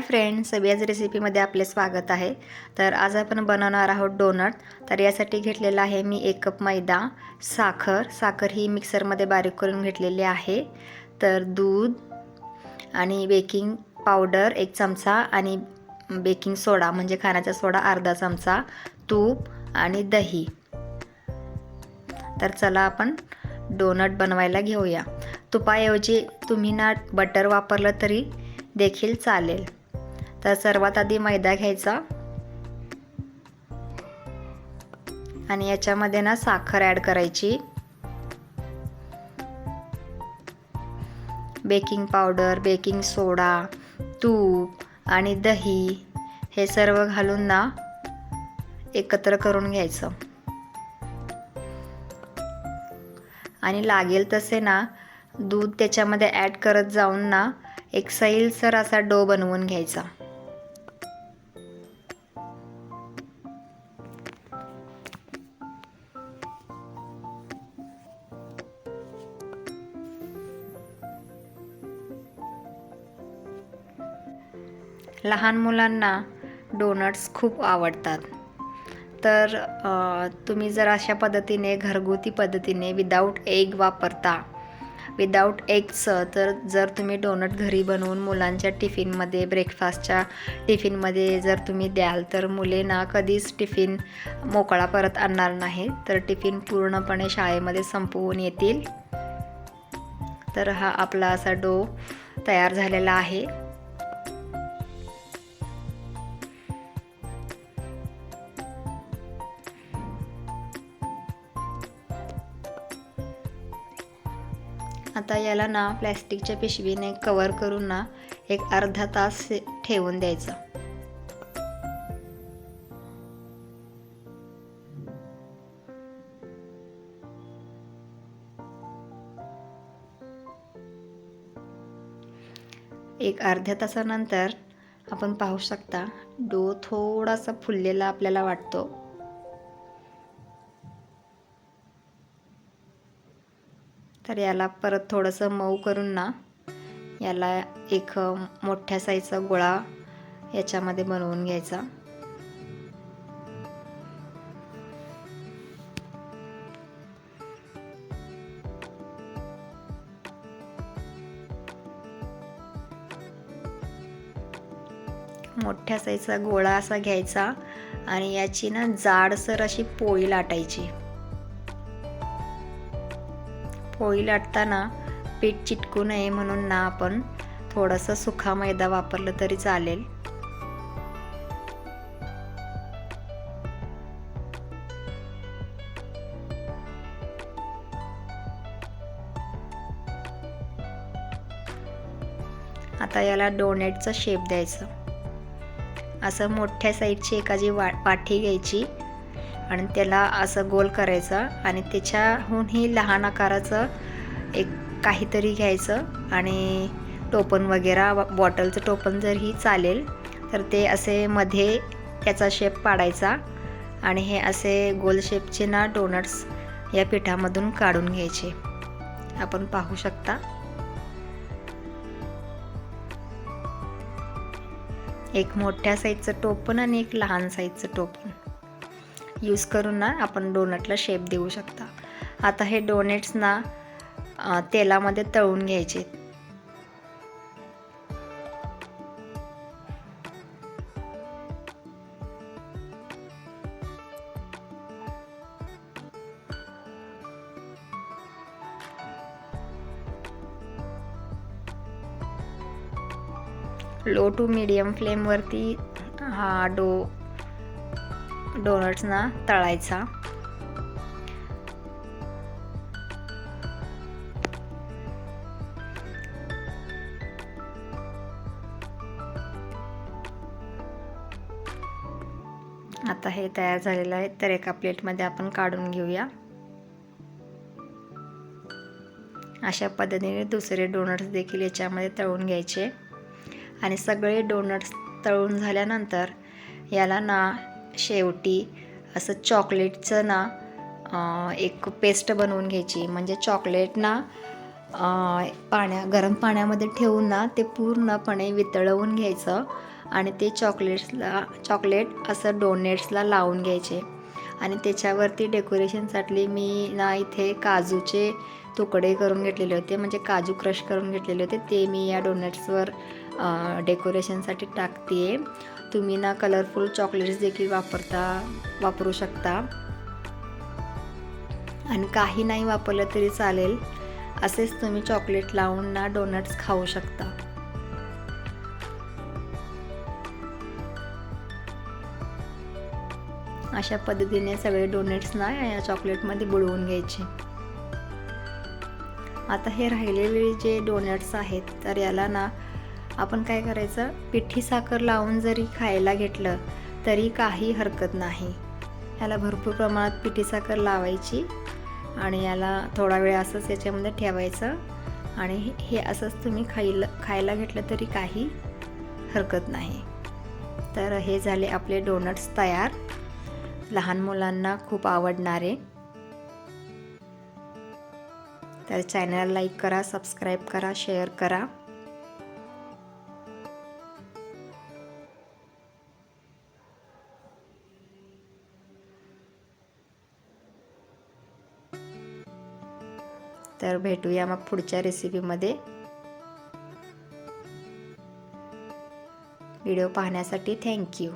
Hi friends, सबियाज रेसिपीमध्ये आपले स्वागत आहे। तर आज आपण बनवणार आहोत डोनट। तर यासाठी घेतलेला आहे मी 1 कप मैदा, साखर ही मिक्सरमध्ये बारीक करून घेतलेली आहे। तर दूध आणि बेकिंग पावडर 1 चमचा आणि बेकिंग सोडा म्हणजे खाण्याचा सोडा अर्धा चमचा, तूप आणि दही। तर चला आपण डोनट बनवायला घेऊया। तुपाऐवजी तुम्ही बटर वापरलं तरी देखील चालेल। तर सर्वात आधी मैदा घ्यायचा आणि याच्यामध्ये साखर ॲड करायची, बेकिंग पावडर, बेकिंग सोडा, तूप आणि दही हे सर्व घालून एकत्र करून घ्यायचं आणि लागेल तसे दूध त्याच्यामध्ये ॲड करत जाऊन एक सैलसर असा डो बनवून घ्यायचा। लहान मुलांना डोनट्स खूप आवडतात। तर तुम्ही जर अशा पद्धतीने घरगुती पद्धतीने विदाऊट एगचं तर जर तुम्ही डोनट घरी बनवून मुलांच्या टिफिनमध्ये ब्रेकफास्टच्या टिफिनमध्ये जर तुम्ही द्याल तर मुले कधीच टिफिन मोकळा परत आणणार नाही, तर टिफिन पूर्णपणे शाळेमध्ये संपवून येतील। तर हा आपला असा डो तयार झालेला आहे। आता याला प्लॅस्टिकच्या पिशवीने कवर करून एक अर्धा तास ठेवून द्यायचं। एक अर्ध्या तासानंतर आपण पाहू शकता डो थोडासा फुललेला आपल्याला वाटतो। तर याला परत थोडंसं मऊ करून याला एक मोठ्या साईजचा गोळा याच्यामध्ये बनवून घ्यायचा। मोठ्या साईजचा गोळा असा घ्यायचा आणि याची जाडसर अशी पोळी लाटायची। पोळी लाटताना पीठ चिटकू नये म्हणून आपण थोडंसं सुका मैदा वापरलं तरी चालेल। आता याला डोनेटचा शेप द्यायचा। असं मोठ्या साईजची एखादी वाटी घ्यायची आणि त्याला असं गोल करायचं आणि त्याच्याहूनही लहान आकाराचं एक काहीतरी घ्यायचं आणि टोपण वगैरे बॉटलचं टोपण जरही चालेल तर ते असे मध्ये त्याचा शेप पाडायचा आणि हे असे गोल शेपचे डोनट्स या पिठामधून काढून घ्यायचे। आपण पाहू शकता एक मोठ्या साईजचं टोपण आणि एक लहान साईजचं टोपण यूज करून आपण डोनटला शेप देऊ शकता। आता हे डोनेट्स तेलामध्ये तळून घ्यायचे। लो टू मीडियम फ्लेमवरती हा डोनट्स तळायचा। आता हे तयार झालेलं आहे, तर एका प्लेटमध्ये आपण काढून घेऊया। अशा पद्धतीने दुसरे डोनट्स देखील याच्यामध्ये तळून घ्यायचे आणि सगळे डोनट्स तळून झाल्यानंतर याला शेवटी असं चॉकलेटचं एक पेस्ट बनवून घ्यायची। म्हणजे चॉकलेट गरम पाण्यामध्ये ठेवून ते पूर्णपणे वितळवून घ्यायचं आणि ते चॉकलेट असं डोनेट्सला लावून घ्यायचे. आणि त्याच्यावरती डेकोरेशनसाठी मी ना इथे काजूचे तुकडे करून घेतलेले होते, म्हणजे काजू क्रश करून घेतलेले होते, ते मी या डोनट्सवर डेकोरेशनसाठी टाकते आहे. तुम्ही ना कलरफुल चॉकलेट्स देखील वापरू शकता. आणि काही नाही वापरलं तरी चालेल, असेच तुम्ही चॉकलेट लावून ना डोनट्स खाऊ शकता. अशा पद्धतीने सगळे डोनेट्स ना या चॉकलेटमध्ये बुडवून घ्यायचे. आता हे राहिलेले जे डोनट्स आहेत, तर याला ना आपण काय करायचं, पिठी साखर लावून जरी खायला घेतलं तरी काही हरकत नाही. याला भरपूर प्रमाणात पिठी साखर लावायची आणि याला थोडा वेळ असंच याच्यामध्ये ठेवायचं आणि हे असंच तुम्ही खायला घेतलं तरी काही हरकत नाही. तर हे झाले आपले डोनट्स तयार, लहान मुलांना खूप आवडणारे. तर चॅनल लाईक करा, सबस्क्राईब करा, शेअर करा. तर भेटूया मग पुढच्या रेसिपीमध्ये. व्हिडिओ पाहण्यासाठी थँक्यू.